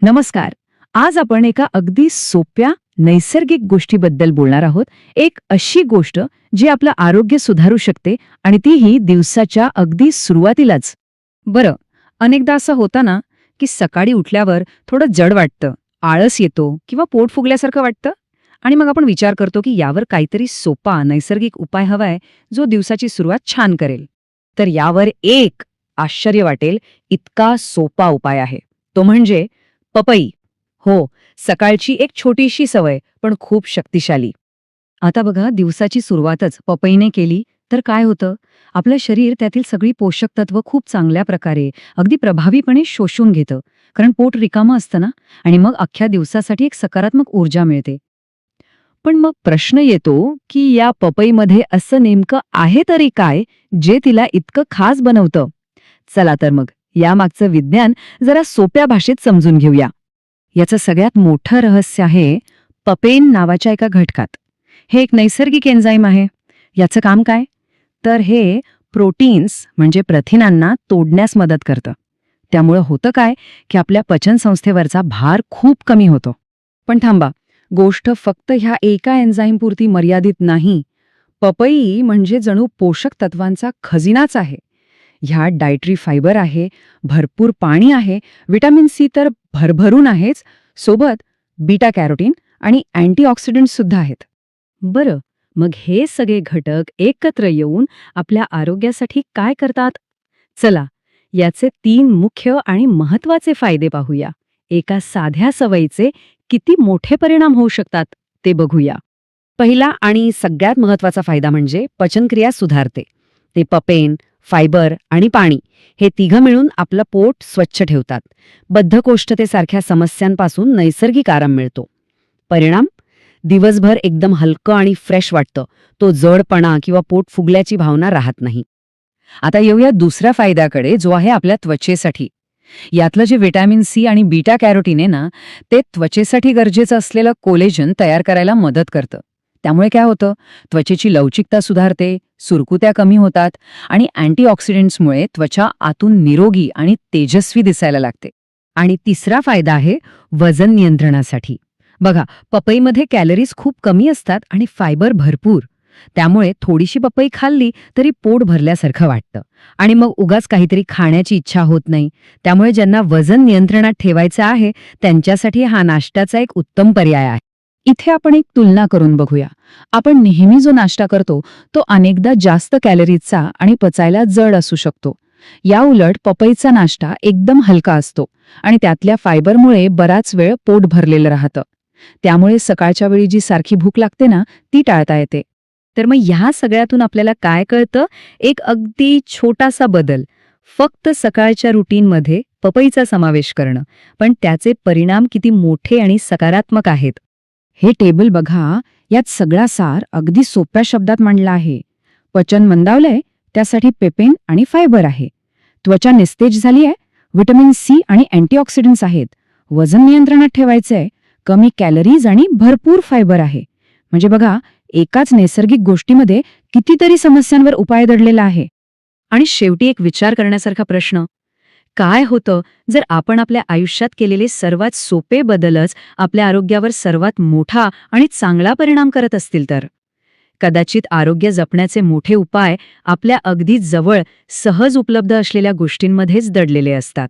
नमस्कार. आज आपण एका अगदी सोप्या नैसर्गिक गोष्टीबद्दल बोलणार आहोत. एक अशी गोष्ट जी आपलं आरोग्य सुधारू शकते आणि तीही दिवसाच्या अगदी सुरुवातीलाच. बरं, अनेकदा असं होतं ना की सकाळी उठल्यावर थोडं जड वाटतं, आळस येतो किंवा पोट फुगल्यासारखं वाटतं आणि मग आपण विचार करतो की यावर काहीतरी सोपा नैसर्गिक उपाय हवाय जो दिवसाची सुरुवात छान करेल. तर यावर एक आश्चर्य वाटेल इतका सोपा उपाय आहे. तो म्हणजे पपई. हो, सकाळची एक छोटीशी सवय पण खूप शक्तिशाली. आता बघा, दिवसाची सुरुवातच पपईने केली तर काय होतं, आपलं शरीर त्यातील सगळी पोषक तत्व खूप चांगल्या प्रकारे अगदी प्रभावीपणे शोषून घेतं. कारण पोट रिकामं असतं ना, आणि मग अख्ख्या दिवसासाठी एक सकारात्मक ऊर्जा मिळते. पण मग प्रश्न येतो की या पपईमध्ये असं नेमकं आहे तरी काय जे तिला इतकं खास बनवतं. चला तर मग यामागचं विज्ञान जरा सोप्या भाषेत समजून घेऊया. याचं सगळ्यात मोठं रहस्य आहे पपेन नावाच्या एका घटकात. हे एक नैसर्गिक एन्झाईम आहे. याचं काम काय? तर हे प्रोटीन्स म्हणजे प्रथिनांना तोडण्यास मदत करतं. त्यामुळं होतं काय की आपल्या पचनसंस्थेवरचा भार खूप कमी होतो. पण थांबा, गोष्ट फक्त ह्या एका एन्झाईमपुरती मर्यादित नाही. पपई म्हणजे जणू पोषक तत्वांचा खजिनाच आहे. ह्यात डायटरी फायबर आहे, भरपूर पाणी आहे, व्हिटॅमिन सी तर भरभरून आहेच, सोबत बीटा कॅरोटीन आणि अँटीऑक्सिडंट्स सुद्धा आहेत. बरं, मग हे सगळे घटक एकत्र येऊन आपल्या आरोग्यासाठी काय करतात? चला, याचे 3 मुख्य आणि महत्वाचे फायदे पाहूया. एका साध्या सवयीचे किती मोठे परिणाम होऊ शकतात ते बघूया. पहिला आणि सगळ्यात महत्वाचा फायदा म्हणजे पचनक्रिया सुधारते. ते पपेन, फायबर आणि पाणी हे तिघं मिळून आपलं पोट स्वच्छ ठेवतात. बद्धकोष्ठतेसारख्या समस्यांपासून नैसर्गिक आराम मिळतो. परिणाम, दिवसभर एकदम हलकं आणि फ्रेश वाटतं. तो जडपणा किंवा पोट फुगल्याची भावना राहत नाही. आता येऊया दुसऱ्या फायद्याकडे, जो आहे आपल्या त्वचेसाठी. यातलं जे व्हिटॅमिन सी आणि बीटा कॅरोटीन आहे ना, ते त्वचेसाठी गरजेचं असलेलं कोलेजन तयार करायला मदत करतं. त्यामुळे काय होतं, त्वचेची लवचिकता सुधारते, सुरकुत्या कमी होतात आणि अँटीऑक्सिडंट्समुळे त्वचा आतून निरोगी आणि तेजस्वी दिसायला लागते. आणि तिसरा फायदा आहे वजन नियंत्रणासाठी. बघा, पपईमध्ये कॅलरीज खूप कमी असतात आणि फायबर भरपूर. त्यामुळे थोडीशी पपई खाल्ली तरी पोट भरल्यासारखं वाटतं आणि मग उगाच काहीतरी खाण्याची इच्छा होत नाही. त्यामुळे ज्यांना वजन नियंत्रणात ठेवायचं आहे त्यांच्यासाठी हा नाश्त्याचा एक उत्तम पर्याय आहे. इथे आपण एक तुलना करून बघूया. आपण नेहमी जो नाश्ता करतो तो अनेकदा जास्त कॅलरीजचा आणि पचायला जड असू शकतो. या उलट पपईचा नाश्ता एकदम हलका असतो आणि त्यातल्या फायबरमुळे बराच वेळ पोट भरलेलं राहतं. त्यामुळे सकाळच्या वेळी जी सारखी भूक लागते ना, ती टाळता येते. तर मग ह्या सगळ्यातून आपल्याला काय कळतं? एक अगदी छोटासा बदल, फक्त सकाळच्या रुटीनमध्ये पपईचा समावेश करणं, पण त्याचे परिणाम किती मोठे आणि सकारात्मक आहेत. हे टेबल बघा, यात सगळा सार अगदी सोप्या शब्दात मांडला आहे. पचन मंदावलंय त्यासाठी पेपेन आणि फायबर आहे. त्वचा निस्तेज झाली आहे, व्हिटॅमिन सी आणि अँटीऑक्सिडंट्स आहेत. वजन नियंत्रणात ठेवायचंय, कमी कॅलरीज आणि भरपूर फायबर आहे. म्हणजे बघा, एकाच नैसर्गिक गोष्टीमध्ये कितीतरी समस्यांवर उपाय दडलेला आहे. आणि शेवटी एक विचार करण्यासारखा प्रश्न, काय होतं जर आपण आपल्या आयुष्यात केलेले सर्वात सोपे बदलच आपल्या आरोग्यावर सर्वात मोठा आणि चांगला परिणाम करत असतील तर? कदाचित आरोग्य जपण्याचे मोठे उपाय आपल्या अगदी जवळ सहज उपलब्ध असलेल्या गोष्टींमध्येच दडलेले असतात.